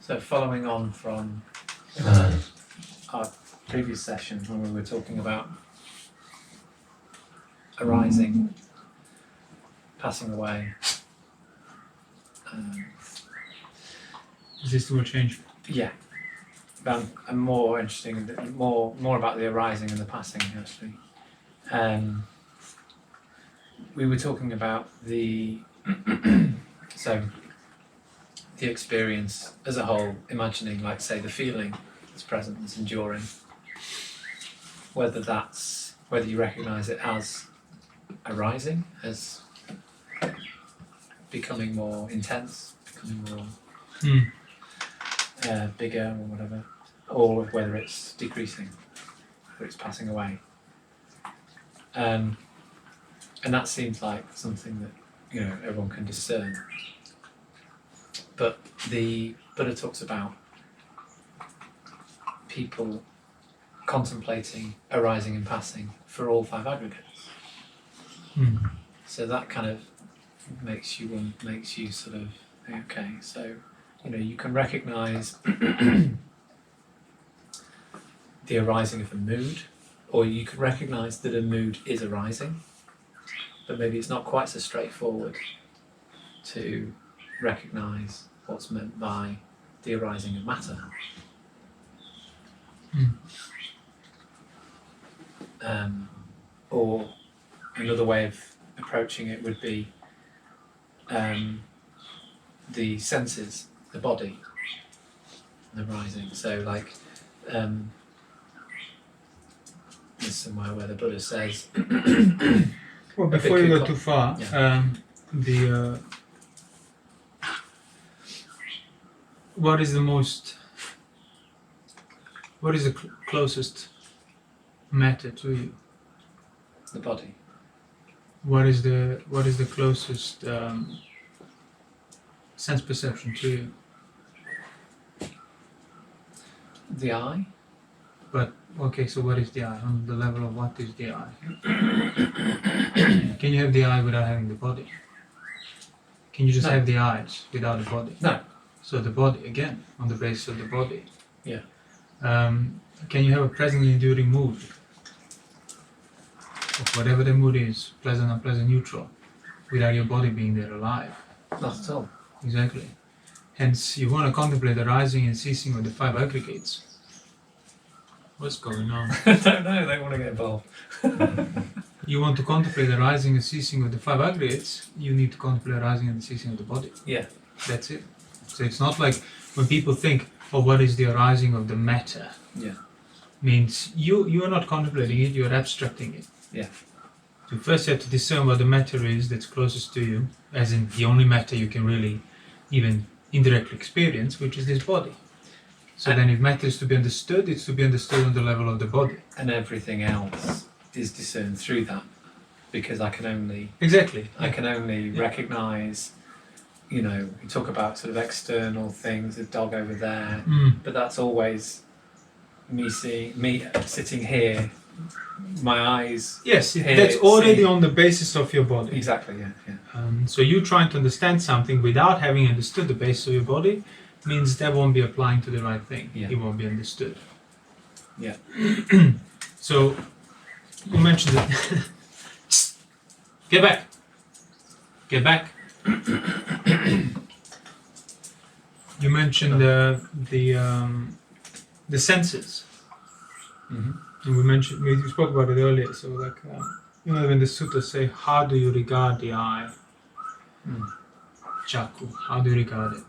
So following on from our previous session when we were talking about arising, passing away. Is this will change? Yeah. But I'm more interested in more about the arising and the passing actually. We were talking about the so the experience as a whole, imagining, like, say, the feeling that's present, that's enduring, whether you recognise it as arising, as becoming more intense, becoming more bigger or whatever, or whether it's decreasing, whether it's passing away. And that seems like something that, you know, everyone can discern. But the Buddha talks about people contemplating arising and passing for all five aggregates. So that kind of makes you sort of think, okay, so, you know, you can recognise the arising of a mood, or you can recognise that a mood is arising, but maybe it's not quite so straightforward to recognise what's meant by the arising of matter. Or another way of approaching it would be the senses, the body, the rising. So, like, there's somewhere where the Buddha says. Well, before you go too far, what is the closest matter to you? The body. What is the closest sense perception to you? The eye. But okay, so what is the eye? On the level of what is the eye? Can you have the eye without having the body? Can you just have the eyes without the body? No. So the body, again, on the basis of the body. Yeah. Can you have a presently enduring mood? Of whatever the mood is, pleasant, unpleasant, neutral, without your body being there alive? Not at all. Exactly. Hence, you want to contemplate the rising and ceasing of the five aggregates. What's going on? I don't know, they want to get involved. You want to contemplate the rising and ceasing of the five aggregates, you need to contemplate the rising and the ceasing of the body. Yeah. That's it. So it's not like when people think, oh, what is the arising of the matter? Yeah. Means you are not contemplating it, you are abstracting it. Yeah. So first you have to discern what the matter is that's closest to you, as in the only matter you can really even indirectly experience, which is this body. So then if matter is to be understood, it's to be understood on the level of the body. And everything else is discerned through that, because I can only recognise, you know, you talk about sort of external things, a dog over there, but that's always me sitting here, my eyes. Yes, here, that's already on the basis of your body. Exactly, yeah. So you trying to understand something without having understood the basis of your body means that won't be applying to the right thing. Yeah. It won't be understood. Yeah. So you mentioned that. Get back. You mentioned the senses. And we spoke about it earlier. So like, you know, when the suttas say, how do you regard the eye? Chaku, how do you regard it?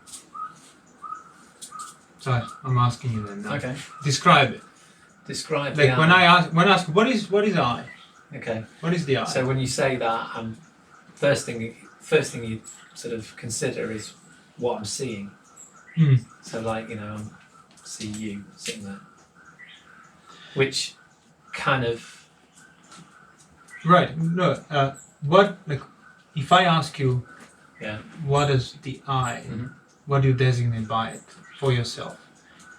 So I'm asking you then now. Okay. Describe it. Describe like the when eye. I ask what is eye? Okay. What is the eye? So when you say that, first thing you sort of consider is what I'm seeing. So, like, you know, I see you sitting there, which kind of right. No. What, like, if I ask you, what is the eye? What do you designate by it for yourself?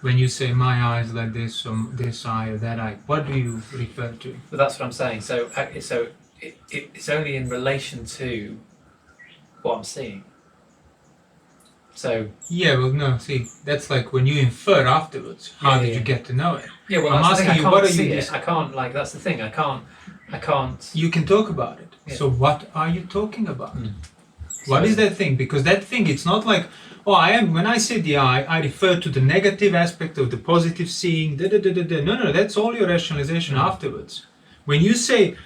When you say my eye is like this, or this eye or that eye, what do you refer to? But that's what I'm saying. So it's only in relation to what I'm seeing. So yeah, well, no. See, that's like when you infer afterwards. How did you get to know it? yeah, well, I'm that's the thing. asking I you, can't what are see you? it. I can't like that's the thing. I can't. You can talk about it. Yeah. So what are you talking about? So- What is that thing? Because that thing, it's not like, oh, I am. When I say the I refer to the negative aspect of the positive seeing. No, that's all your rationalization afterwards. When you say,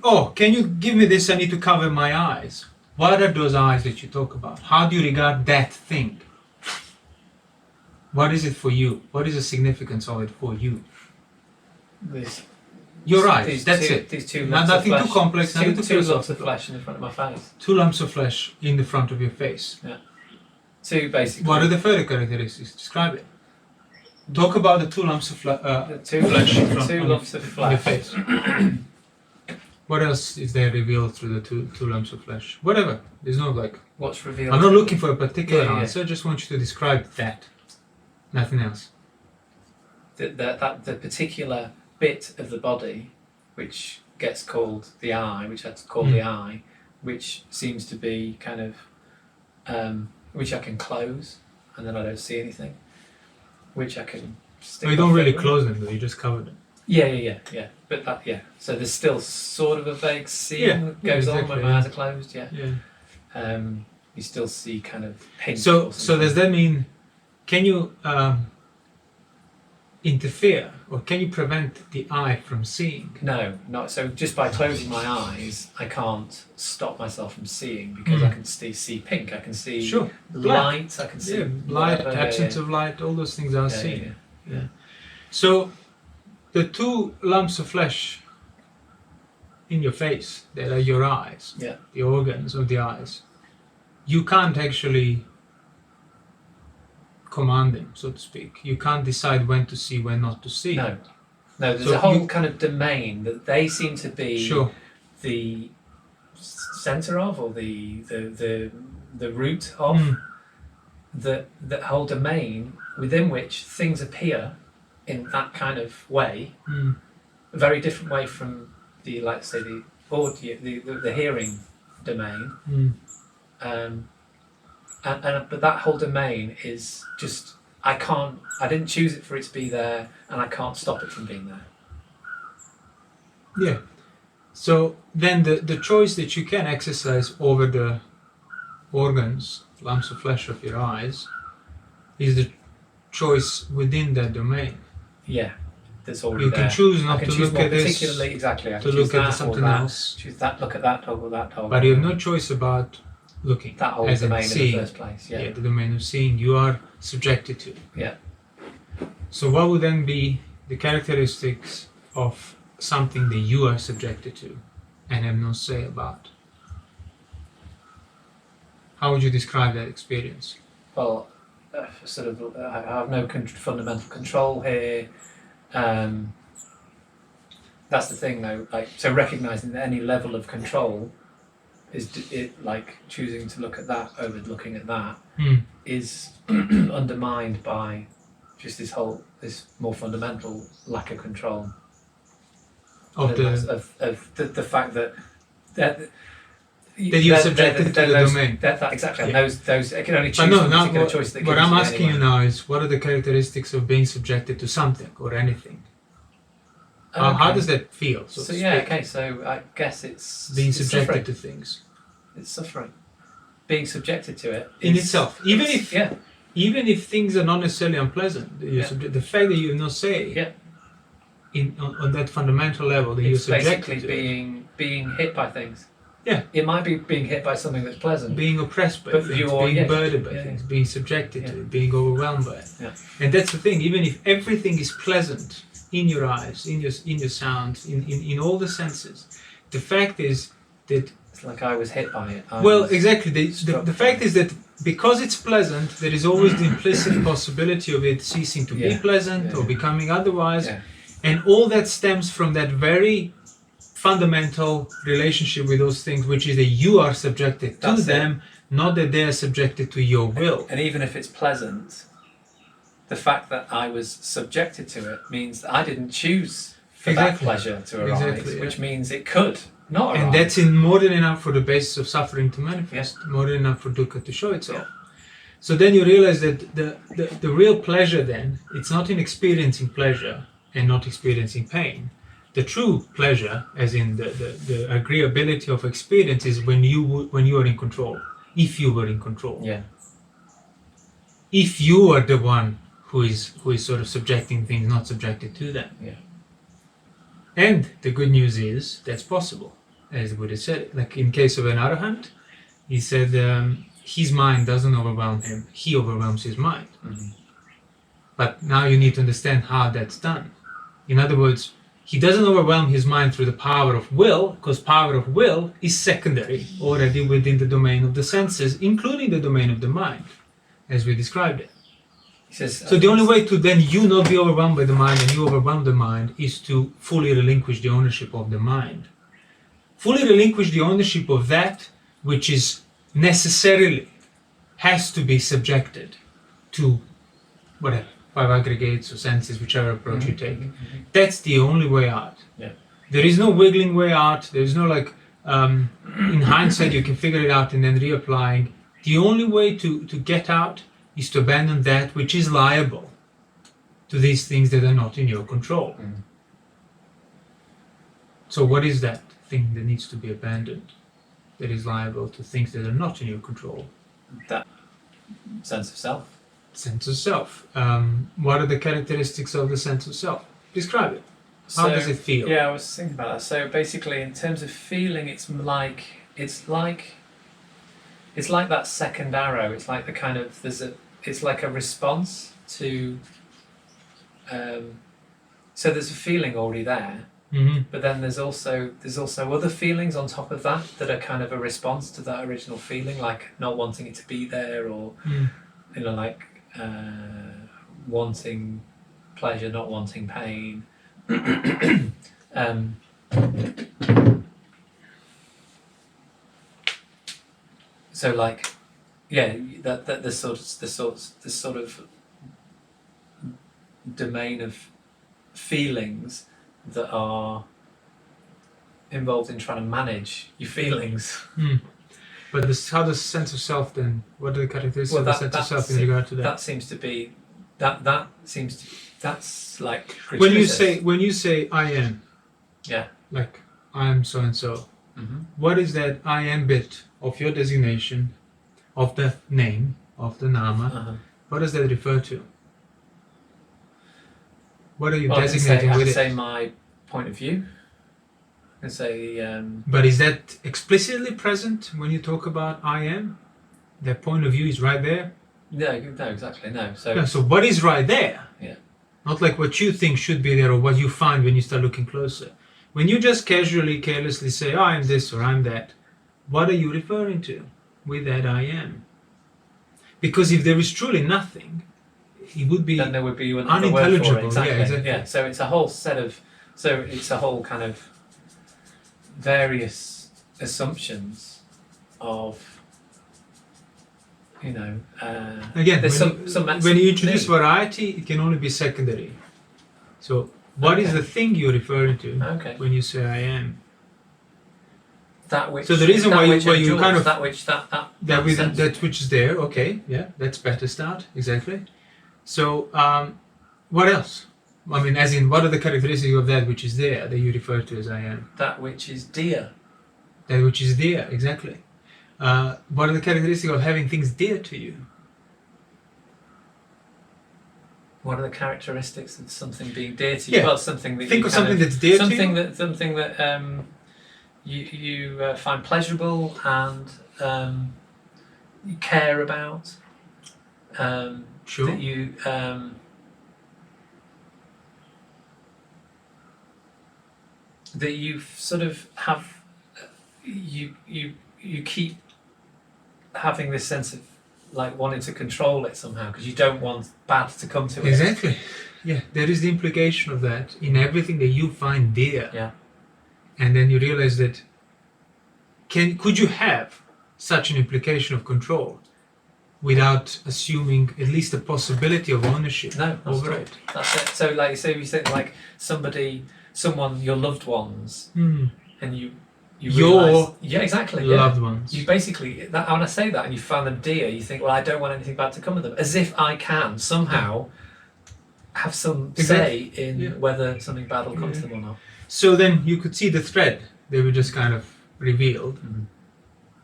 oh, can you give me this? I need to cover my eyes. What are those eyes that you talk about? How do you regard that thing? What is it for you? What is the significance of it for you? Your eyes, that's it. These two lumps Nothing of too flesh, complex, two, nothing too two lumps of philosophical. flesh in the front of my face. 2 lumps of flesh in the front of your face. Two basically. What are the further characteristics? Describe it. Talk about the 2 lumps of the two flesh in front two on lumps of on your flesh. face. What else is there revealed through the two lumps of flesh? Whatever. There's no like. What's revealed? I'm not looking for a particular Yeah. answer. I just want you to describe that. Nothing else. The particular bit of the body, which gets called the eye, which that's called the eye, which seems to be kind of, which I can close, and then I don't see anything. Which I can. Stick Well, you don't my really finger in. close them though. You just cover them. Yeah. But that, so there's still sort of a vague seeing that goes on when my eyes are closed. Yeah. You still see kind of hints. So does that mean? Can you interfere, or can you prevent the eye from seeing? No, not so. Just by closing my eyes, I can't stop myself from seeing because I can see pink. I can see light. I can see light, whatever, absence of light. All those things are seen. Yeah. So, the 2 lumps of flesh in your face that are your eyes, the organs of the eyes, you can't actually command them, so to speak. You can't decide when to see, when not to see. No. There's a whole kind of domain that they seem to be the center of, or the root of that whole domain within which things appear in that kind of way, a very different way from the, like say, the audio, the hearing domain. But that whole domain is just, I didn't choose it for it to be there, and I can't stop it from being there. Yeah. So then the choice that you can exercise over the organs, lumps of flesh of your eyes, is the choice within that domain. Yeah, that's already you there. can choose not I can to choose look at this, particularly, exactly. I to can look choose at that something or that. else. Choose that, look at that dog or that dog. But you have no choice about looking. That whole as in domain in seeing. the first place. Yeah. The domain of seeing you are subjected to. Yeah. So what would then be the characteristics of something that you are subjected to and have no say about? How would you describe that experience? Well, sort of, I have no fundamental control here. That's the thing, though. Like, so recognizing that any level of control is like choosing to look at that over looking at that is undermined by just this more fundamental lack of control Of the fact that you're subjected to the domain. Exactly. Yeah. And those I can only But choose no, from now particular choice that what gives I'm me asking you anyway. now is, what are the characteristics of being subjected to something or anything? How does that feel? So I guess it's being it's subjected suffering. to things. It's suffering. Being subjected to it In is- itself, even if things are not necessarily unpleasant, the fact that you have no say on that fundamental level that you're It's subjected basically to, being hit by things. Yeah. It might be being hit by something that's pleasant. being oppressed by But things, you're- being yeah, burdened by yeah, things, being subjected to Yeah. it, being overwhelmed by it. Yeah. And that's the thing. Even if everything is pleasant in your eyes, in your sounds, in all the senses, the fact is that It's like I was hit by it. exactly. The fact is that because it's pleasant, there is always the implicit possibility of it ceasing to be pleasant or becoming otherwise. Yeah. And all that stems from that very fundamental relationship with those things, which is that you are subjected to them, not that they are subjected to your will. And even if it's pleasant, the fact that I was subjected to it means that I didn't choose for that pleasure to arise, which means it could not arise. And that's more than enough for the basis of suffering to manifest, more than enough for dukkha to show itself. So then you realize that the real pleasure then, it's not in experiencing pleasure and not experiencing pain. The true pleasure, as in the agreeability of experience, is when you are in control. If you were in control. Yeah. If you are the one who is sort of subjecting things, not subjected to them. Yeah. And the good news is that's possible, as the Buddha said. Like in case of an arahant, he said his mind doesn't overwhelm him; he overwhelms his mind. Mm-hmm. But now you need to understand how that's done. In other words, he doesn't overwhelm his mind through the power of will, because power of will is secondary already within the domain of the senses, including the domain of the mind, as we described it. So the only way to then you not be overwhelmed by the mind and you overwhelm the mind is to fully relinquish the ownership of the mind. Fully relinquish the ownership of that which is necessarily has to be subjected to whatever, 5 aggregates or senses, whichever approach you take. That's the only way out. Yeah. There is no wiggling way out. There is no like, in hindsight you can figure it out and then reapplying. The only way to get out is to abandon that which is liable to these things that are not in your control. Mm. So what is that thing that needs to be abandoned, that is liable to things that are not in your control? That sense of self. Sense of self. What are the characteristics of the sense of self? Describe it. How does it feel? Yeah, I was thinking about that. So basically, in terms of feeling, it's like that second arrow. It's like the kind of it's like a response to. So there's a feeling already there, Mm-hmm. but then there's also other feelings on top of that are kind of a response to that original feeling, like not wanting it to be there, or like wanting pleasure, not wanting pain. So like, yeah, that this sort of domain of feelings that are involved in trying to manage your feelings. But how does sense of self then? What are the characteristics of the sense of self in regard to that? That seems to be that's like gratuitous. When you say I am, yeah, like I am so and so. Mm-hmm. What is that I am bit of your designation, of the name, of the nama? Uh-huh. What does that refer to? What are you Well, designating with I it? say my point of view. I can say. But is that explicitly present when you talk about I am? That point of view is right there? No, exactly, no. So. Yeah, so what is right there? Yeah. Not like what you think should be there or what you find when you start looking closer. When you just casually, carelessly say, oh, I'm this or I'm that, what are you referring to with that I am? Because if there is truly nothing, it would be then there would be unintelligible. Word for it. Exactly. Yeah, exactly. Yeah. So it's a whole set of. So it's a whole kind of various assumptions of. Again, there's when you introduce variety, it can only be secondary. So, what is the thing you're referring to when you say I am? That which. So the reason why you kind of that which That which is dear. That which is dear, exactly. What are the characteristics of having things dear to you? What are the characteristics of something being dear to you? Yeah. Well, something that think of something that's dear to you. Something that you find pleasurable and you care about. Sure. That you that you sort of have you keep having this sense of like wanting to control it somehow because you don't want bad to come to it. Exactly. Yeah, there is the implication of that in everything that you find dear. Yeah. And then you realize that could you have such an implication of control without assuming at least a possibility of ownership over it? That's it. So like say you say like someone, your loved ones, and you your realise, yeah, exactly, loved ones. You basically, that, when I say that and you found them dear, you think, well, I don't want anything bad to come of them, as if I can somehow have some say in whether something bad will come to them or not. So then you could see the thread they were just kind of revealed. Mm-hmm.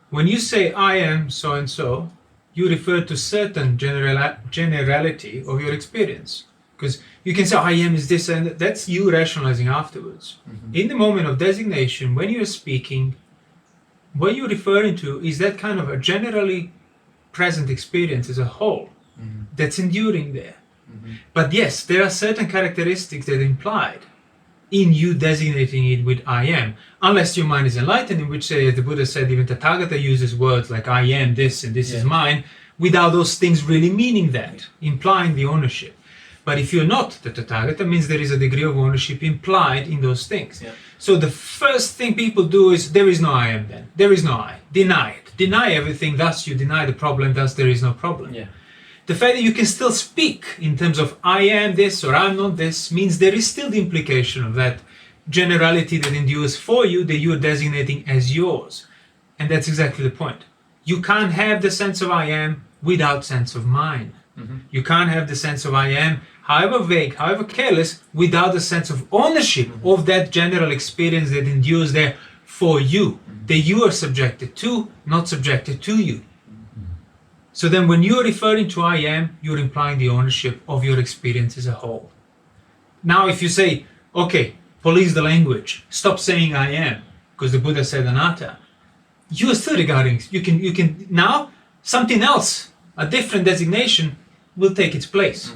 When you say I am so and so, you refer to certain generality of your experience. Because you can say I am is this, and that's you rationalizing afterwards. Mm-hmm. In the moment of designation, when you're speaking, what you're referring to is that kind of a generally present experience as a whole that's enduring there. Mm-hmm. But yes, there are certain characteristics that are implied in you designating it with I am, unless your mind is enlightened, in which, as the Buddha said, even Tathagata uses words like I am this and this is mine, without those things really meaning that, implying the ownership. But if you're not the Tathagata, means there is a degree of ownership implied in those things. Yeah. So the first thing people do is, there is no I am then. There is no I. Deny it. Deny everything, thus you deny the problem, thus there is no problem. Yeah. The fact that you can still speak in terms of I am this or I'm not this means there is still the implication of that generality that endures for you that you are designating as yours. And that's exactly the point. You can't have the sense of I am without sense of mine. Mm-hmm. You can't have the sense of I am, however vague, however careless, without the sense of ownership of that general experience that endures there for you, that you are subjected to, not subjected to you. So then when you're referring to I am, you're implying the ownership of your experience as a whole. Now if you say, okay, police the language, stop saying I am, because the Buddha said Atta, you are still regarding, you can now, something else, a different designation will take its place.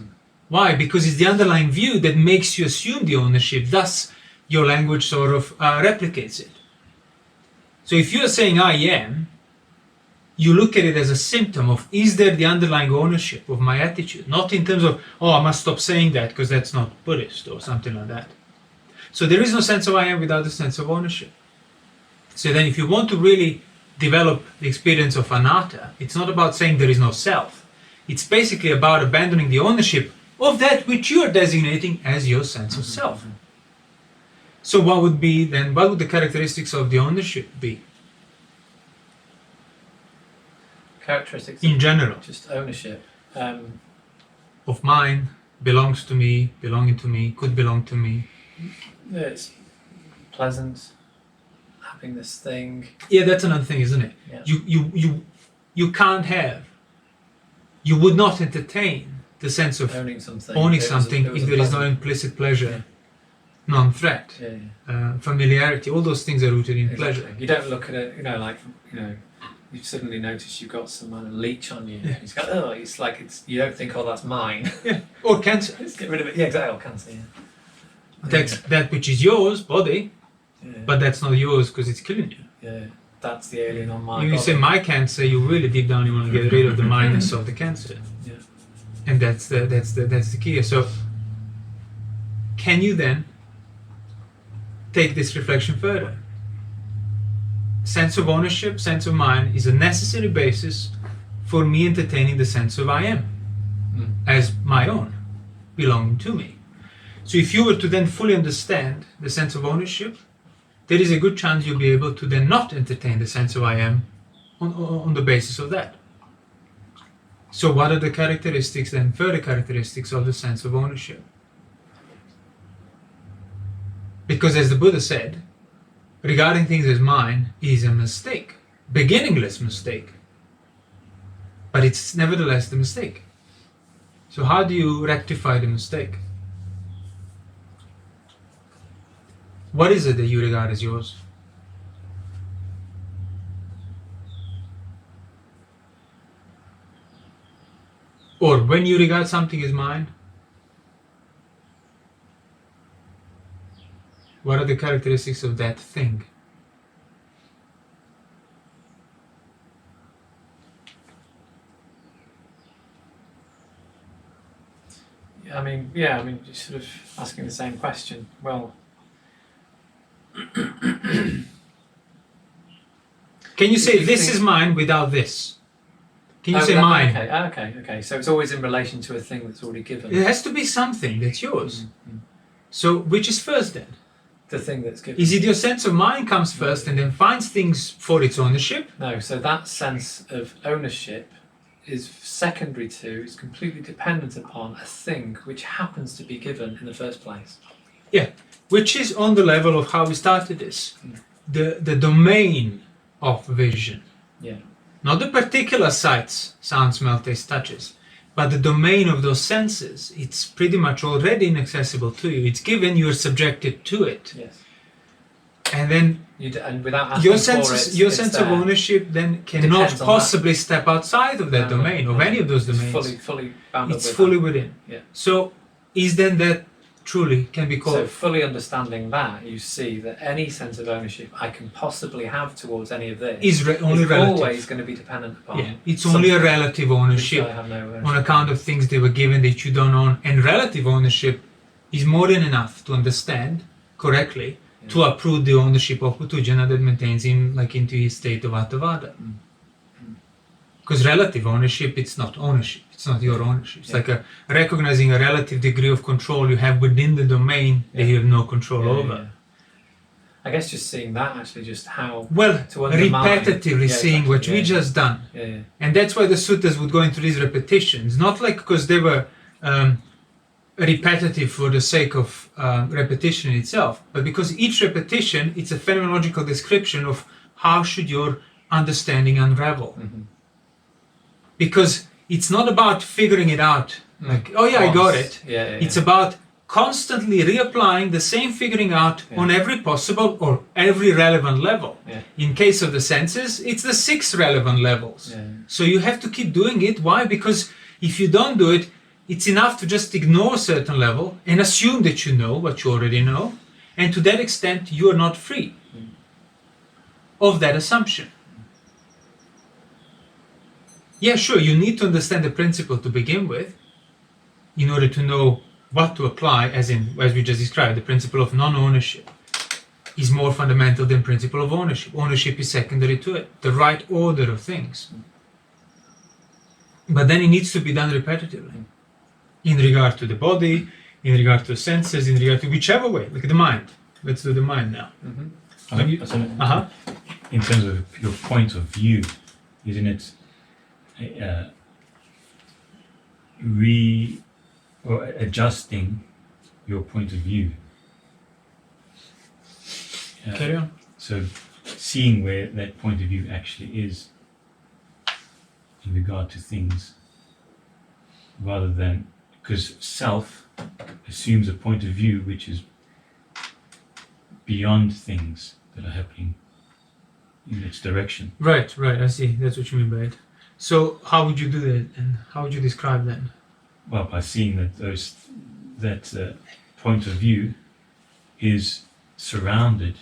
Why? Because it's the underlying view that makes you assume the ownership, thus your language sort of replicates it. So if you're saying I am, you look at it as a symptom of, is there the underlying ownership of my attitude? Not in terms of, oh, I must stop saying that because that's not Buddhist or something like that. So there is no sense of I am without the sense of ownership. So then if you want to really develop the experience of anatta, it's not about saying there is no self. It's basically about abandoning the ownership of that which you are designating as your sense of self. So what would the characteristics of the ownership be? Characteristics in general, just ownership of mine, belongs to me, belonging to me, could belong to me. It's pleasant, having this thing. Yeah, that's another thing, isn't it? Yeah. You can't have, you would not entertain the sense of owning something if there is no implicit pleasure, non-threat, familiarity. All those things are rooted in pleasure. You don't look at it, you suddenly notice you've got some kind of leech on you. Yeah. It's like you don't think, oh, that's mine. Yeah. Or cancer. Let's get rid of it. Yeah, exactly. Or cancer. Yeah. That's that which is yours, body, but that's not yours because it's killing you. Yeah. That's the alien on my body. You say my cancer, you really deep down you want to get rid of the minus of the cancer. Yeah. And that's the key. So can you then take this reflection further? Sense of ownership, sense of mine is a necessary basis for me entertaining the sense of I am as my own, belonging to me. So if you were to then fully understand the sense of ownership, there is a good chance you'll be able to then not entertain the sense of I am on the basis of that. So what are the characteristics then, further characteristics of the sense of ownership? Because as the Buddha said, regarding things as mine is a mistake, beginningless mistake, but it's nevertheless the mistake. So how do you rectify the mistake? What is it that you regard as yours? Or when you regard something as mine, what are the characteristics of that thing? You're sort of asking the same question. Well, can you say this is mine without this? Can you say mine? Okay. So it's always in relation to a thing that's already given. It has to be something that's yours. So which is first then? the thing that's given. Is it your sense of mind comes first and then finds things for its ownership? No, so that sense of ownership is secondary to, is completely dependent upon a thing which happens to be given in the first place. Yeah, which is on the level of how we started this. The domain of vision. Yeah. Not the particular sights, sound, smell, taste, touches, but the domain of those senses. It's pretty much already inaccessible to you. It's given, you're subjected to it. Yes. And then and without asking your sense of ownership then cannot possibly step outside of that domain, of any of those domains. It's fully bounded It's fully within. Yeah. So is then that truly can be called... So fully understanding that, you see that any sense of ownership I can possibly have towards any of this is only relative. Always going to be dependent upon. Yeah, it's only a relative ownership, I have no ownership on account of things they were given that you don't own. And relative ownership is more than enough to understand correctly, to uproot the ownership of Putujana that maintains him into his state of Attavada. Because relative ownership, it's not ownership. It's not your ownership. It's like recognizing a relative degree of control you have within the domain that you have no control over. Yeah. I guess just seeing that actually, just how repetitively seeing what we just done. Yeah. And that's why the suttas would go into these repetitions, not because they were repetitive for the sake of repetition in itself, but because each repetition, it's a phenomenological description of how should your understanding unravel. Because it's not about figuring it out, I got it. It's about constantly reapplying the same figuring out on every possible or every relevant level. In case of the senses, it's the 6 relevant levels. So you have to keep doing it. Why? Because if you don't do it, it's enough to just ignore a certain level and assume that you know what you already know, and to that extent you are not free of that assumption. Yeah, sure, you need to understand the principle to begin with in order to know what to apply, as we just described, the principle of non-ownership is more fundamental than principle of ownership. Ownership is secondary to it, the right order of things. But then it needs to be done repetitively. In regard to the body, in regard to the senses, in regard to whichever way, like the mind. Let's do the mind now. In terms of your point of view, isn't it adjusting your point of view? Carry on. So seeing where that point of view actually is in regard to things, rather than, because self assumes a point of view which is beyond things that are happening in its direction. Right, I see. That's what you mean by it. So how would you do that, and how would you describe that? Well, by seeing that point of view is surrounded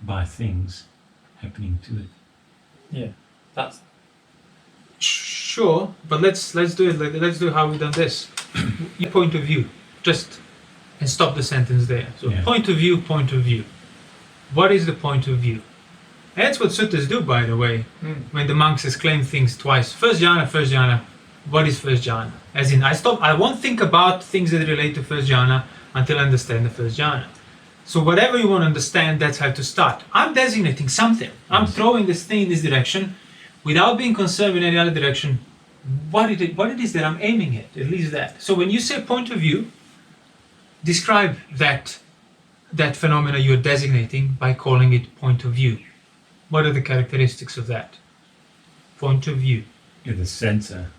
by things happening to it. Yeah, that's sure. But let's do it. Let's do how we done this. Your point of view, and stop the sentence there. So point of view. What is the point of view? And that's what suttas do, by the way, when the monks exclaim things twice. First jhana, what is first jhana? As in, I won't think about things that relate to first jhana until I understand the first jhana. So whatever you want to understand, that's how to start. I'm designating something. I'm throwing this thing in this direction without being concerned in any other direction. What it is that I'm aiming at least that. So when you say point of view, describe that phenomena you're designating by calling it point of view. What are the characteristics of that point of view? Yeah, the center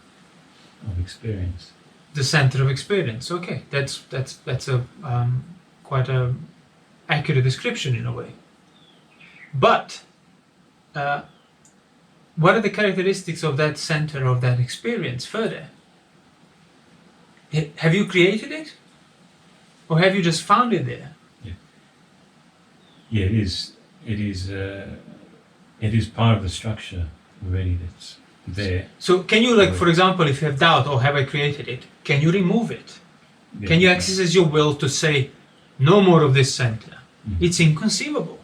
of experience. The center of experience. Okay, that's a quite a accurate description in a way. But what are the characteristics of that center of that experience further? Have you created it, or have you just found it there? Yeah, it is part of the structure already that's there. So can you, for example, if you have doubt, have I created it? Can you remove it? Yeah, can you exercise your will to say, no more of this center? It's inconceivable.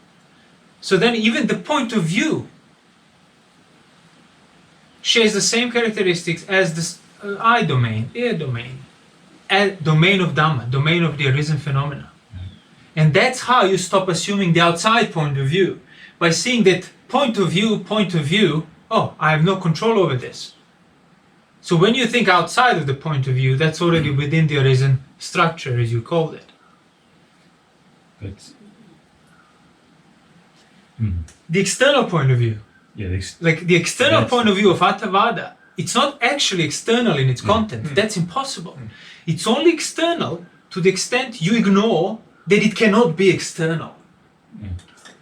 So then even the point of view shares the same characteristics as the I domain, ear domain, domain of Dhamma, domain of the arisen phenomena. And that's how you stop assuming the outside point of view. By seeing that point of view, oh, I have no control over this. So when you think outside of the point of view, that's already within the arisen structure, as you called it. But The external point of view, like the external point of view of Attavada, it's not actually external in its content. That's impossible. It's only external to the extent you ignore that it cannot be external.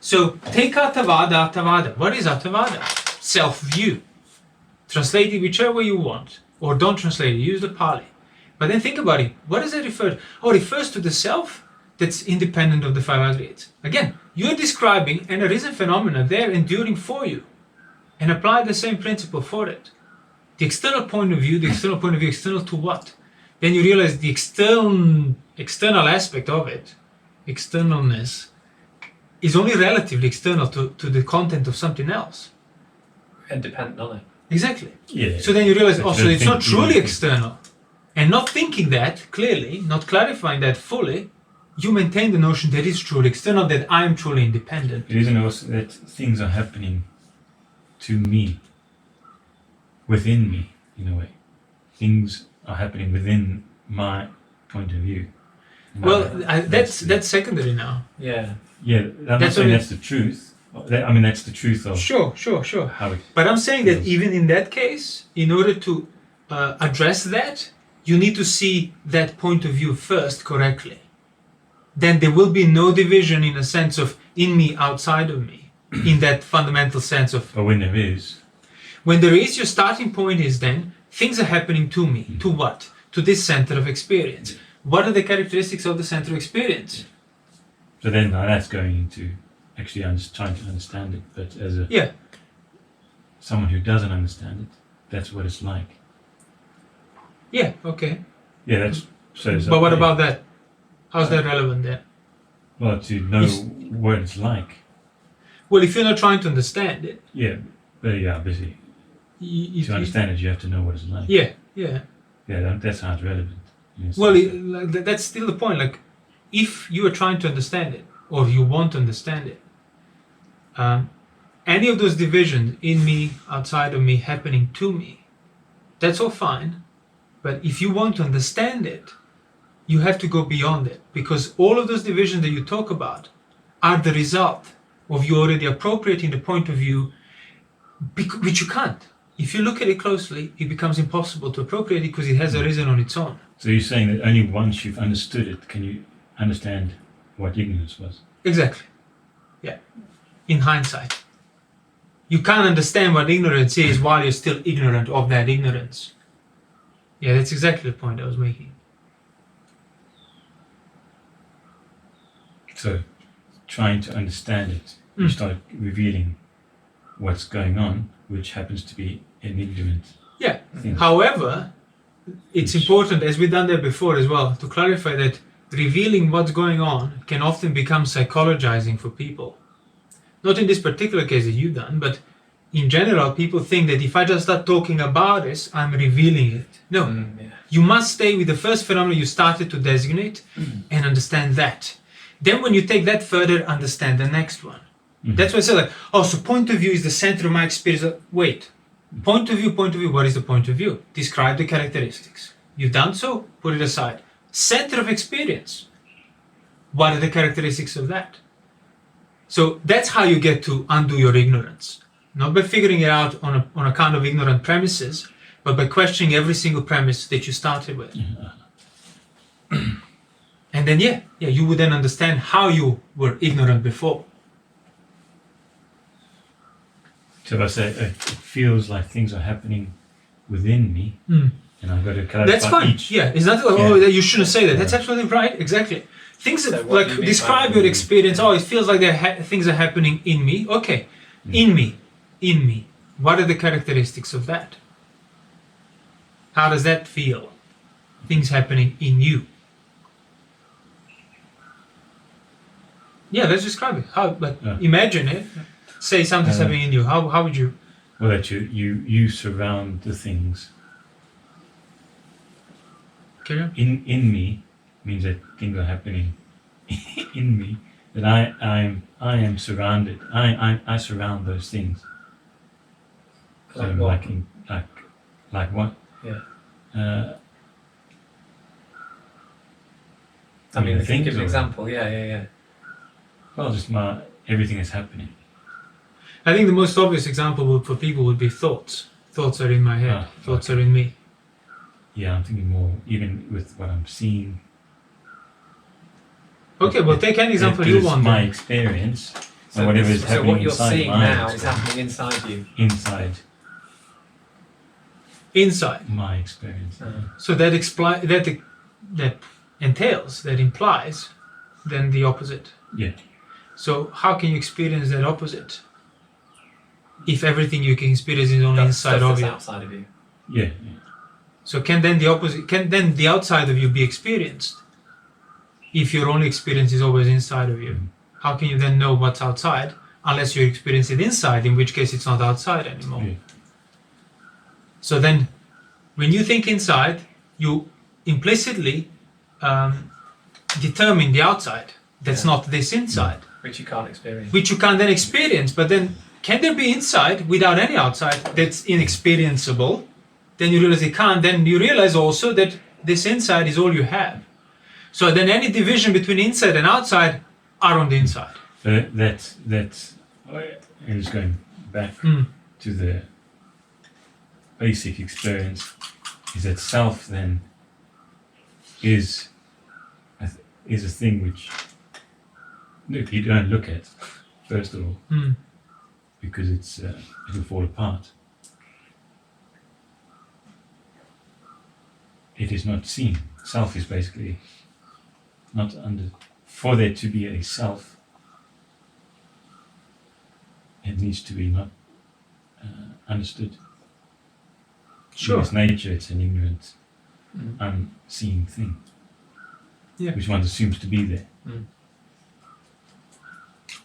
So take Attavada. What is Attavada? Self-view. Translate it whichever way you want, or don't translate it, use the Pali. But then think about it. What does it refer to? Oh, it refers to the self that's independent of the five aggregates. Again, you're describing an arisen phenomena there enduring for you, and apply the same principle for it. The external point of view, external to what? Then you realize the external aspect of it, externalness, is only relatively external to the content of something else. And dependent on it. Exactly. yeah. So then you realize, So so it's not truly think- external. And not thinking that clearly, not clarifying that fully, you maintain the notion that it's truly external, that I am truly independent. It isn't also that things are happening to me, within me, in a way. Things are happening within my point of view. Well, that's secondary now. Yeah. Yeah, I'm not That's saying what that's the truth. I mean, that's the truth of Sure. how it. But I'm saying that Yes. even in that case, in order to address that, you need to see that point of view first correctly. Then there will be no division in a sense of in me, outside of me, in that fundamental sense of But when there is, when there is, your starting point is then things are happening to me. To what? To this center of experience. What are the characteristics of the center of experience? so then that's going into actually trying to understand it. But as a Yeah. someone who doesn't understand it, that's what it's like. Yeah, okay. Yeah, that's so. It's But what okay. about that? How's that relevant then? Well, to know what it's like. Well, if you're not trying to understand it, Yeah, but yeah, obviously to understand it, you have to know what it's like. Yeah. Yeah, that's how it's relevant. Yes. Well, that's still the point. Like, if you are trying to understand it, or you want to understand it, any of those divisions in me, outside of me, happening to me, that's all fine. But if you want to understand it, you have to go beyond it, because all of those divisions that you talk about are the result of you already appropriating the point of view, which you can't. If you look at it closely, it becomes impossible to appropriate it because it has arisen on its own. So you're saying that only once you've understood it can you understand what ignorance was. Exactly. Yeah. In hindsight. You can't understand what ignorance is while you're still ignorant of that ignorance. Yeah, that's exactly the point I was making. So trying to understand it, you start revealing what's going on, which happens to be an ignorant Yeah. thing. However, it's important, as we've done that before as well, to clarify that revealing what's going on can often become psychologizing for people. Not in this particular case that you've done, but in general, people think that if I just start talking about this, I'm revealing it. No, Yeah. you must stay with the first phenomenon you started to designate and understand that. Then when you take that further, understand the next one. That's why I say like, oh, so point of view is the center of my experience. Wait, point of view, what is the point of view? Describe the characteristics. You've done so, put it aside. Center of experience. What are the characteristics of that? So that's how you get to undo your ignorance. Not by figuring it out on account of ignorant premises, but by questioning every single premise that you started with. And then, you would then understand how you were ignorant before. So if I say it feels like things are happening within me, and I've got to clarify That's fine. each. Yeah, it's not like, oh, you shouldn't say that. That's absolutely right. Exactly. Things So that what like do you mean describe by your that? experience. Oh, it feels like things are happening in me. Okay, in me. What are the characteristics of that? How does that feel? Things happening in you. Yeah, let's describe it. How? Like, imagine it. Say something's happening in you. How would you? Well, that you surround the things. Carry on. In me means that things are happening in me that I am surrounded. I surround those things. So Like what? like what? Yeah. I mean, the if you give things an or- example, yeah. Well, just everything is happening. I think the most obvious example for people would be thoughts. Thoughts are in my head. Thoughts okay. are in me. Yeah, I'm thinking more even with what I'm seeing. Okay, well, take any example Because you want. It's my then. experience. So, and whatever is so happening what you're inside seeing my now is experience. happening inside you. Inside Inside. my experience. So that entails, that implies, then the opposite. Yeah. So how can you experience that opposite if everything you can experience is only That's inside stuff of that's you? outside of you. Yeah. So can then the outside of you be experienced if your only experience is always inside of you? How can you then know what's outside unless you experience it inside, in which case it's not outside anymore? Yeah. So then when you think inside, you implicitly determine the outside. That's Yeah. not this inside, Which you can't experience. which you can then experience. But then can there be inside without any outside that's inexperienceable? Then you realize it can't. Then you realize also that this inside is all you have. So then any division between inside and outside are on the inside. So that's is going back to the basic experience. Is that self then is a thing which you don't look at first of all, because it will fall apart. It is not seen. Self is basically not under. For there to be a self, it needs to be not understood. Sure. In its nature, it's an ignorant, unseen thing, which one assumes to be there.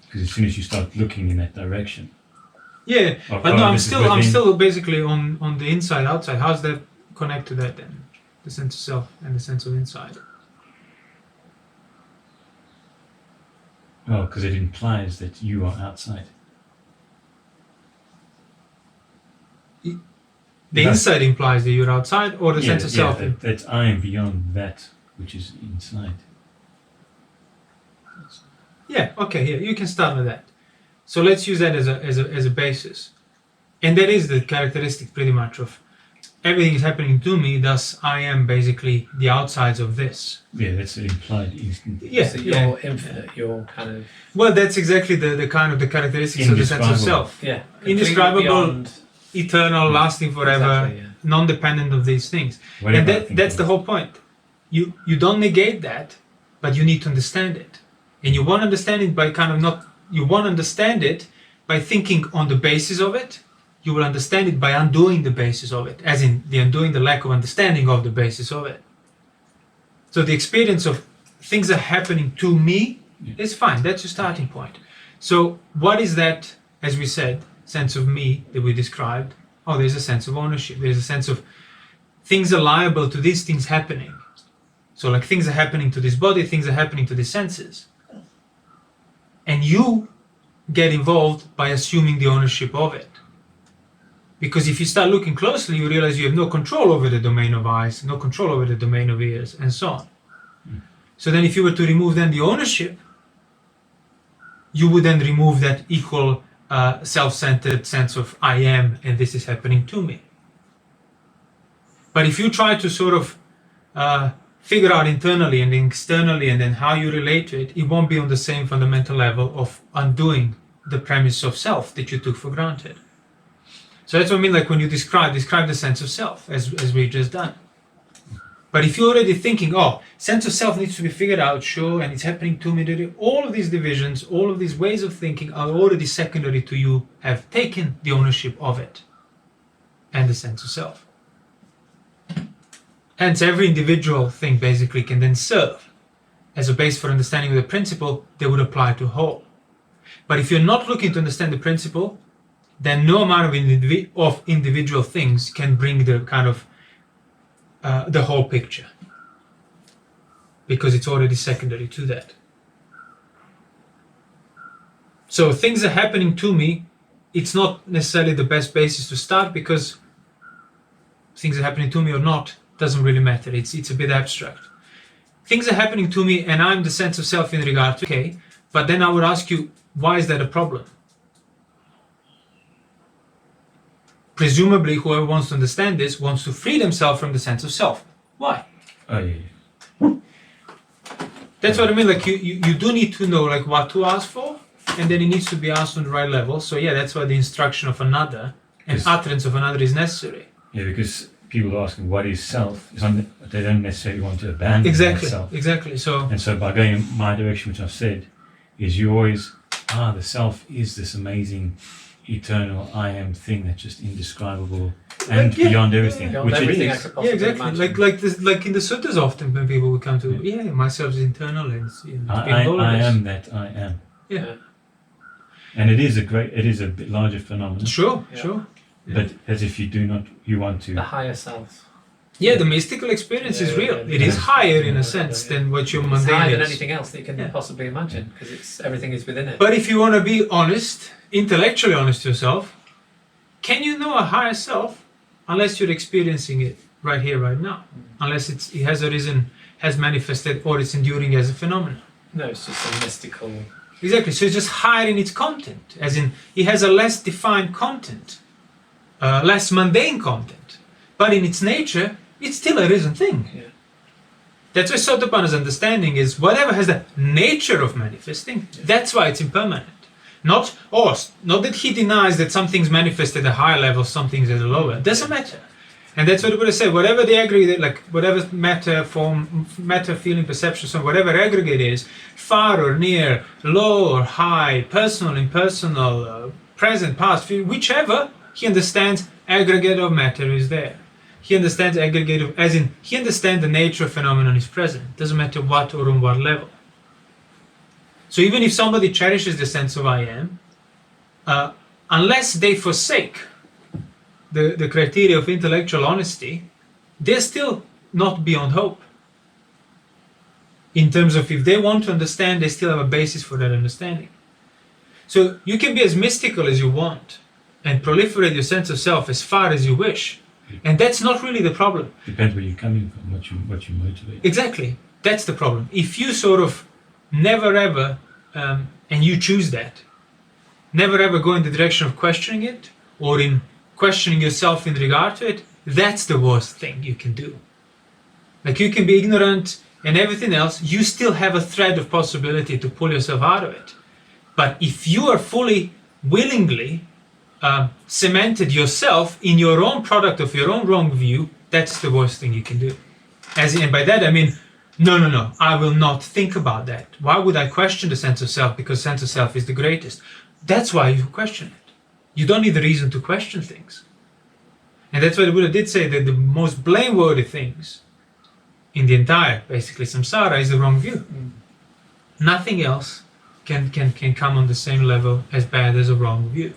Because as soon as you start looking in that direction, but no, I'm still basically on the inside outside. How's that connect to that then? The sense of self and the sense of inside. Well, because it implies that you are outside. The inside implies that you're outside, or the sense of self. That I am beyond that which is inside. You can start with that. So let's use that as a basis, and that is the characteristic pretty much of everything is happening to me. Thus, I am basically the outsides of this. Yeah, that's an implied instant. Yeah, So you're infinite. You're kind of. Well, that's exactly the kind of the characteristics of the sense of self. Yeah. Indescribable, beyond, eternal, lasting forever, Exactly, yeah. non-dependent of these things. Whatever I And think that's of. the whole point. You don't negate that, but you need to understand it. And you won't understand it by you won't understand it by thinking on the basis of it. You will understand it by undoing the basis of it, as in the undoing the lack of understanding of the basis of it. So the experience of things are happening to me is fine. That's your starting point. So what is that, as we said, sense of me that we described? Oh, there's a sense of ownership. There's a sense of things are liable to these things happening. So like things are happening to this body, things are happening to the senses. And you get involved by assuming the ownership of it. Because if you start looking closely, you realize you have no control over the domain of eyes, no control over the domain of ears, and so on. So then if you were to remove then the ownership, you would then remove that equal self-centered sense of I am and this is happening to me. But if you try to sort of figure out internally and externally and then how you relate to it, it won't be on the same fundamental level of undoing the premise of self that you took for granted. So that's what I mean, like when you describe the sense of self as we've just done. But if you're already thinking, oh, sense of self needs to be figured out, sure, and it's happening to me, all of these divisions, all of these ways of thinking are already secondary to you have taken the ownership of it and the sense of self. Hence, every individual thing basically can then serve as a base for understanding of the principle that would apply to whole. But if you're not looking to understand the principle, then no amount of individual things can bring the kind of the whole picture, because it's already secondary to that. So things are happening to me. It's not necessarily the best basis to start, because things are happening to me or not doesn't really matter. It's a bit abstract. Things are happening to me and I'm the sense of self in regard to, okay, but then I would ask you, why is that a problem? Presumably, whoever wants to understand this wants to free themselves from the sense of self. Why? Oh yeah. That's what I mean. Like you do need to know like what to ask for, and then it needs to be asked on the right level. So yeah, that's why the instruction of another and utterance of another is necessary. Yeah, because people are asking what is self, they don't necessarily want to abandon self. Exactly. So by going in my direction, which I've said, is you always the self is this amazing eternal I am thing that's just indescribable and beyond everything, which it is. Yeah, exactly. Like in the suttas, often when people will come to myself is internal and I am that I am. Yeah. And it is a bit larger phenomenon. Sure. But as if you want to. The higher self. Yeah, the mystical experience is real. It is higher in a sense than what your mundane is. It's higher than anything else that you can possibly imagine, because everything is within it. But if you want to be honest, intellectually honest to yourself, can you know a higher self unless you're experiencing it right here, right now? Unless it has arisen, has manifested, or it's enduring as a phenomenon. No, it's just a mystical... Exactly, so it's just higher in its content, as in it has a less defined content, less mundane content, but in its nature, it's still a risen thing. Yeah. That's why Sotapana's understanding is whatever has the nature of manifesting, that's why it's impermanent. Not that he denies that some things manifest at a higher level, some things at a lower. It doesn't matter. And that's what the Buddha said. Whatever the aggregate, like whatever matter, form, matter, feeling, perception, so whatever aggregate is, far or near, low or high, personal, impersonal, present, past, whichever, he understands aggregate of matter is there. He understands aggregate of, as in, he understands the nature of phenomenon is present. It doesn't matter what or on what level. So even if somebody cherishes the sense of I am, unless they forsake the criteria of intellectual honesty, they're still not beyond hope. In terms of if they want to understand, they still have a basis for that understanding. So you can be as mystical as you want and proliferate your sense of self as far as you wish. And that's not really the problem. Depends where you're coming from, what you motivate. Exactly. That's the problem. If you sort of never ever, and you choose that, never ever go in the direction of questioning it, or in questioning yourself in regard to it, that's the worst thing you can do. Like you can be ignorant and everything else, you still have a thread of possibility to pull yourself out of it. But if you are fully, willingly cemented yourself in your own product of your own wrong view, that's the worst thing you can do. And by that I mean, no, I will not think about that. Why would I question the sense of self? Because sense of self is the greatest. That's why you question it. You don't need a reason to question things. And that's why the Buddha did say that the most blameworthy things in the entire, basically, samsara is the wrong view. Nothing else can come on the same level as bad as a wrong view.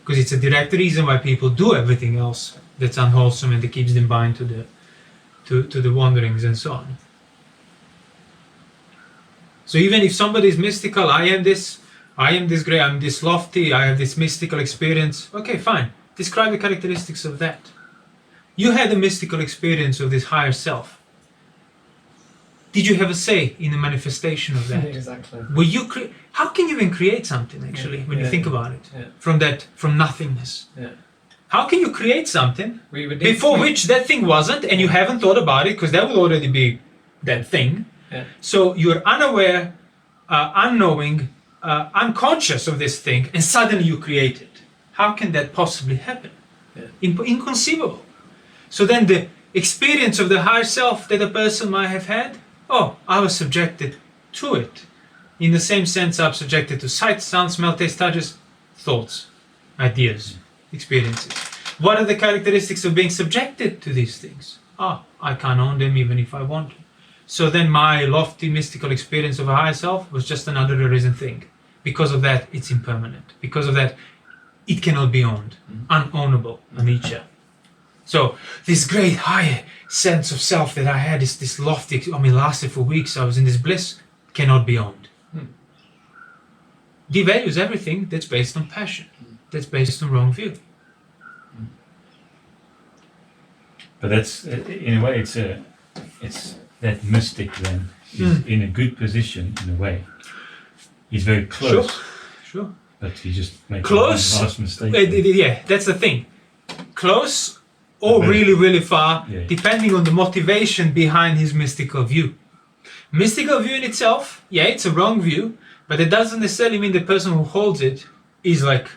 Because it's a direct reason why people do everything else that's unwholesome and that keeps them bound to the wanderings and so on. So even if somebody is mystical, I am this great, I'm this lofty, I have this mystical experience, okay, fine. Describe the characteristics of that. You had a mystical experience of this higher self. Did you have a say in the manifestation of that? Exactly. How can you even create something, actually, when you think about it? Yeah. From nothingness. Yeah. How can you create something before which that thing wasn't, and you haven't thought about it, because that would already be that thing. Yeah. So you're unaware, unknowing, unconscious of this thing, and suddenly you create it. How can that possibly happen? Yeah. Inconceivable. So then the experience of the higher self that a person might have had, I was subjected to it. In the same sense I'm subjected to sight, sound, smell, taste, touches, thoughts, ideas, experiences. What are the characteristics of being subjected to these things? I can't own them even if I want to. So then my lofty mystical experience of a higher self was just another arisen thing. Because of that, it's impermanent. Because of that, it cannot be owned. Unownable, anicca. So this great higher sense of self that I had, this lofty, lasted for weeks, I was in this bliss, cannot be owned. devalues everything that's based on passion, that's based on wrong view. But that's in a way it's that mystic then is in a good position in a way. He's very close. Sure. But he just makes Close. a vast mistake. Yeah, that's the thing. Close or really, really far, depending on the motivation behind his mystical view. Mystical view in itself, it's a wrong view, but it doesn't necessarily mean the person who holds it is, like,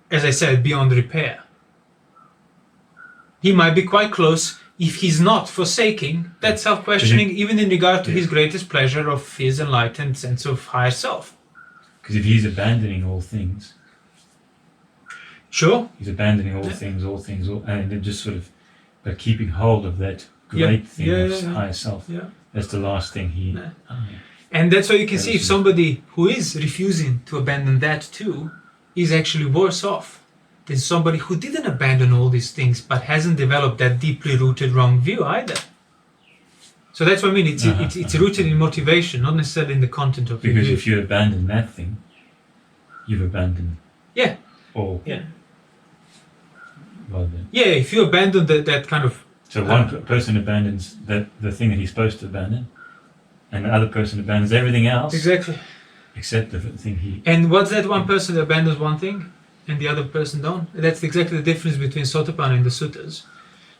as I said, beyond repair. He might be quite close if he's not forsaking that self-questioning, even in regard to his greatest pleasure of his enlightened sense of higher self. Because if he's abandoning all things, he's abandoning all things, and then just sort of by keeping hold of that great thing of higher self. That's the last thing he. And that's why you can see if somebody who is refusing to abandon that too is actually worse off than somebody who didn't abandon all these things but hasn't developed that deeply rooted wrong view either. So that's what I mean. It's rooted in motivation, not necessarily in the content of the view. Because if you abandon that thing, you've abandoned all. If you abandon that kind of. So one person abandons the thing that he's supposed to abandon, and the other person abandons everything else. Exactly. Except the thing he. And what's that one person that abandons one thing and the other person don't? That's exactly the difference between Sotapanna and the suttas,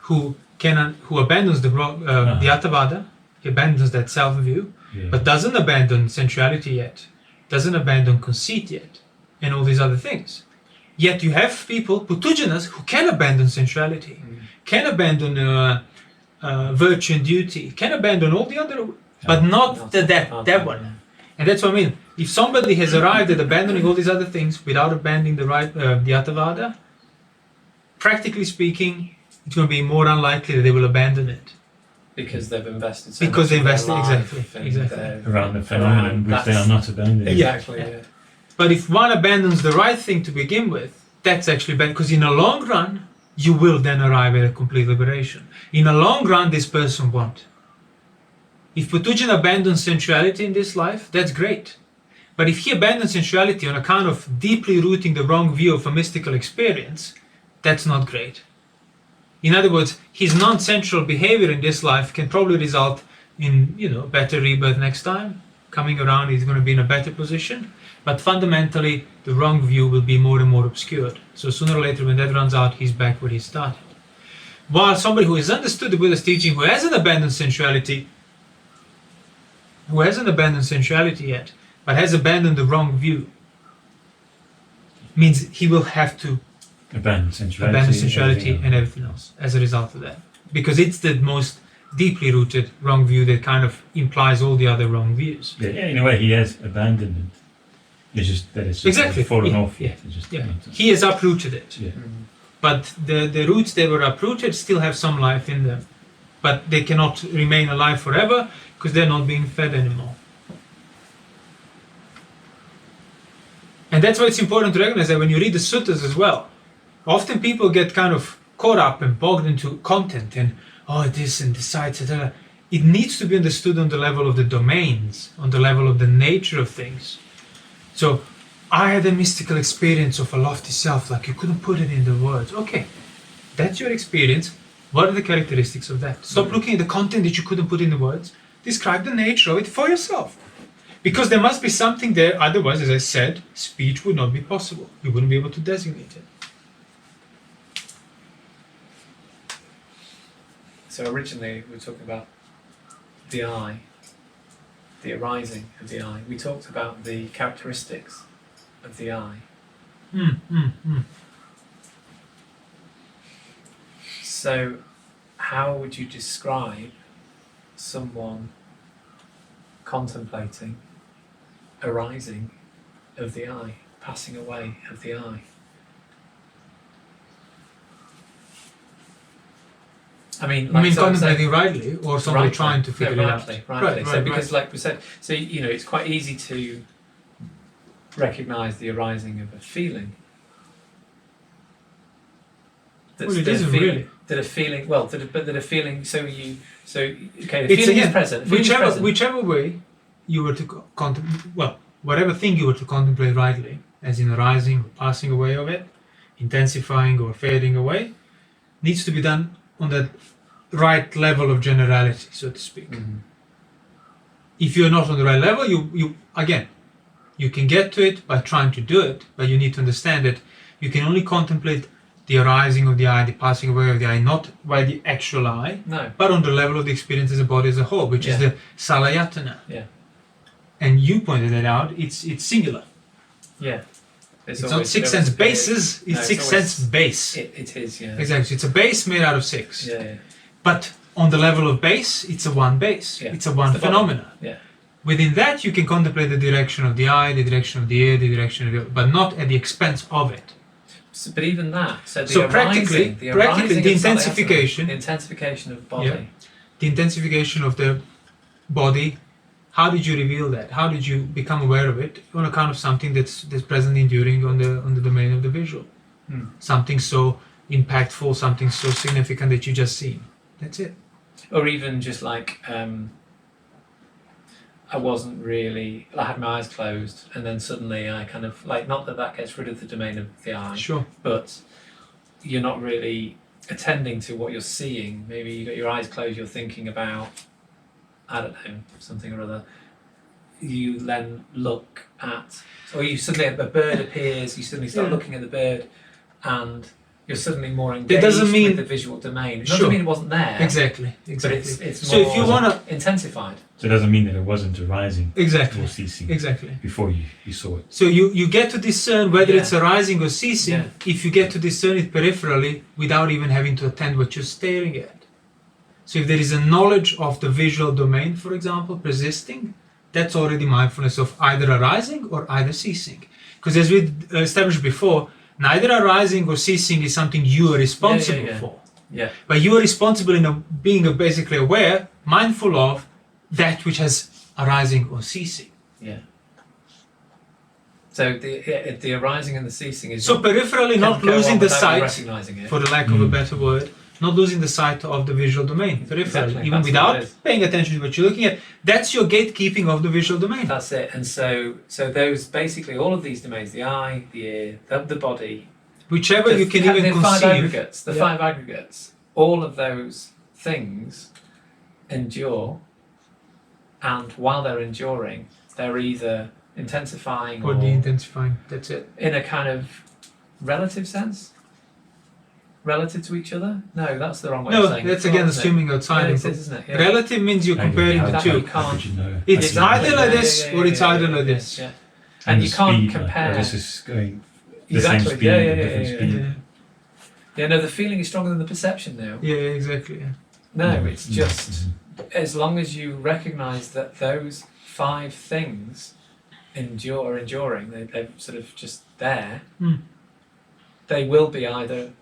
who abandons the Atta, he abandons that self view, but doesn't abandon sensuality yet, doesn't abandon conceit yet, and all these other things. Yet you have people, Putujanas, who can abandon sensuality, can abandon virtue and duty, can abandon all the other, but not that one. And that's what I mean. If somebody has arrived at abandoning all these other things without abandoning the Attavada, practically speaking, it's going to be more unlikely that they will abandon it. Because they've invested exactly around the phenomenon which they are not abandoning. Exactly. But if one abandons the right thing to begin with, that's actually bad, because in the long run, you will then arrive at a complete liberation. In the long run, this person won't. If Putujan abandons sensuality in this life, that's great. But if he abandons sensuality on account of deeply rooting the wrong view of a mystical experience, that's not great. In other words, his non-sensual behavior in this life can probably result in, better rebirth next time. Coming around, he's going to be in a better position. But fundamentally, the wrong view will be more and more obscured. So sooner or later, when that runs out, he's back where he started. While somebody who has understood the Buddha's teaching, who hasn't abandoned sensuality yet, but has abandoned the wrong view, means he will have to abandon sensuality and everything else as a result of that. Because it's the most deeply rooted wrong view that kind of implies all the other wrong views. In a way, he has abandoned it. It's just that it's just fallen off. He has uprooted it. But the roots that were uprooted still have some life in them. But they cannot remain alive forever because they're not being fed anymore. And that's why it's important to recognize that when you read the suttas as well, often people get kind of caught up and bogged into content and this and the sites, etc. It needs to be understood on the level of the domains, on the level of the nature of things. So, I had a mystical experience of a lofty self, like you couldn't put it in the words. Okay, that's your experience. What are the characteristics of that? Stop looking at the content that you couldn't put in the words. Describe the nature of it for yourself. Because there must be something there, otherwise, as I said, speech would not be possible. You wouldn't be able to designate it. So originally we were talking about the I, the arising of the I. We talked about the characteristics of the I. So how would you describe someone contemplating arising of the I, passing away of the I? I mean, contemplating rightly, or somebody trying to figure it out? Rightly. Because, like we said, it's quite easy to recognise the arising of a feeling. That a feeling. The feeling is present. Whichever way you were to contemplate. Well, whatever thing you were to contemplate rightly, as in arising or passing away of it, intensifying or fading away, needs to be done on that right level of generality, so to speak. Mm-hmm. If you're not on the right level, you again, you can get to it by trying to do it, but you need to understand that you can only contemplate the arising of the I, the passing away of the I, not by the actual I, No. but on the level of the experience as a body as a whole, which is the salayatana. Yeah. And you pointed that out, it's singular. Yeah. It's not six sense bases, it's six sense base. It is, yeah. Exactly. It's a base made out of six. Yeah. But on the level of base, it's a one base. Yeah. It's a one phenomena. Yeah. Within that, you can contemplate the direction of the I, the direction of the ear, the direction of the, but not at the expense of it. So, but even that, so practically, the intensification, the intensification of body, the intensification of the body. How did you reveal that? How did you become aware of it? On account of something that's present enduring on the domain of the visual, something so impactful, something so significant that you just seen. That's it. Or even just like I wasn't really. I had my eyes closed, and then suddenly I kind of like, not that gets rid of the domain of the eye, sure, but you're not really attending to what you're seeing. Maybe you got your eyes closed, you're thinking about, I don't know, something or other. You then look at, or you suddenly, a bird appears, you suddenly start looking at the bird, and you're suddenly more engaged with the visual domain. It doesn't mean it wasn't there. Exactly. But it's so more if you want to intensified. So it doesn't mean that it wasn't arising exactly or ceasing exactly before you saw it. So you get to discern whether it's arising or ceasing if you get to discern it peripherally without even having to attend what you're staring at. So if there is a knowledge of the visual domain, for example, persisting, that's already mindfulness of either arising or either ceasing. Because as we established before, neither arising or ceasing is something you are responsible for. Yeah. But you are responsible in being basically aware, mindful of that which has arising or ceasing. Yeah. So the arising and the ceasing is so peripherally not losing the sight, recognizing it. for the lack of a better word, not losing the sight of the visual domain peripherally, even without paying attention to what you're looking at. That's your gatekeeping of the visual domain. That's it. And so those basically all of these domains, the eye, the ear, the body, whichever you can even conceive. The five aggregates, all of those things endure, and while they're enduring, they're either intensifying or de-intensifying. That's it. In a kind of relative sense. Relative to each other? No, that's the wrong way of saying it. No, that's again assuming outside. Isn't it? Yeah. Relative means you're comparing the two. It's either like this or it's either like this. Yeah. And you can't compare. This is going the same speed, different speed. Yeah, no, the feeling is stronger than the perception now. Yeah, exactly. Yeah. No, it's just as long as you recognise that those five things are enduring, they're sort of just there, they will be either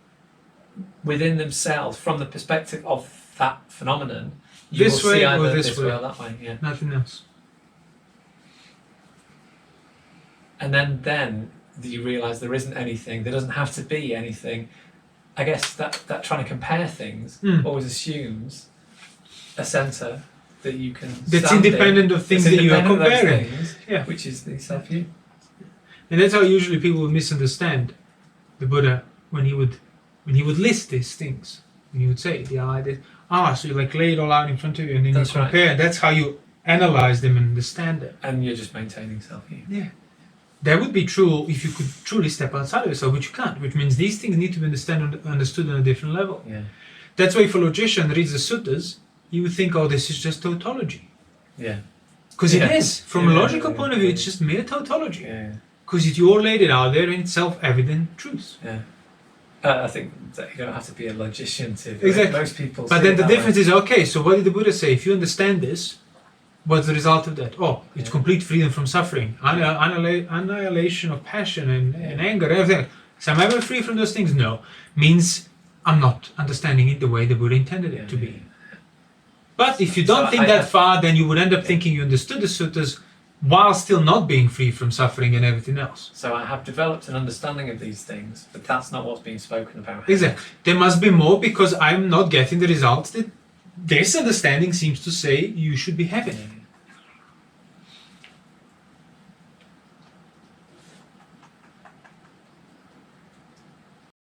within themselves, from the perspective of that phenomenon, you this will way see either or this way or that way. Yeah. Nothing else. And then you realise there isn't anything, there doesn't have to be anything. I guess that trying to compare things always assumes a centre that you can that's independent of things that you are comparing. Which is the self-view. And that's how usually people would misunderstand the Buddha when he would list these things. When he would say, so you like lay it all out in front of you and then you compare. Right. That's how you analyze them and understand them. And you're just maintaining self-view. Yeah. That would be true if you could truly step outside of yourself, which you can't, which means these things need to be understood on a different level. Yeah. That's why if a logician reads the suttas, you would think, this is just tautology. Yeah. Because it is. From a logical point of view, it's just mere tautology. Yeah. Because you all laid it out there in self-evident truth. Yeah. I think that you don't have to be a logician to... Exactly. Most people but then the difference is, so what did the Buddha say? If you understand this, what's the result of that? It's complete freedom from suffering, annihilation of passion and anger, everything. So am I ever free from those things? No. Means I'm not understanding it the way the Buddha intended it to be. But if you don't think that far, then you would end up thinking you understood the suttas while still not being free from suffering and everything else. So I have developed an understanding of these things, but that's not what's being spoken about. Exactly. There must be more because I'm not getting the results that this understanding seems to say you should be having.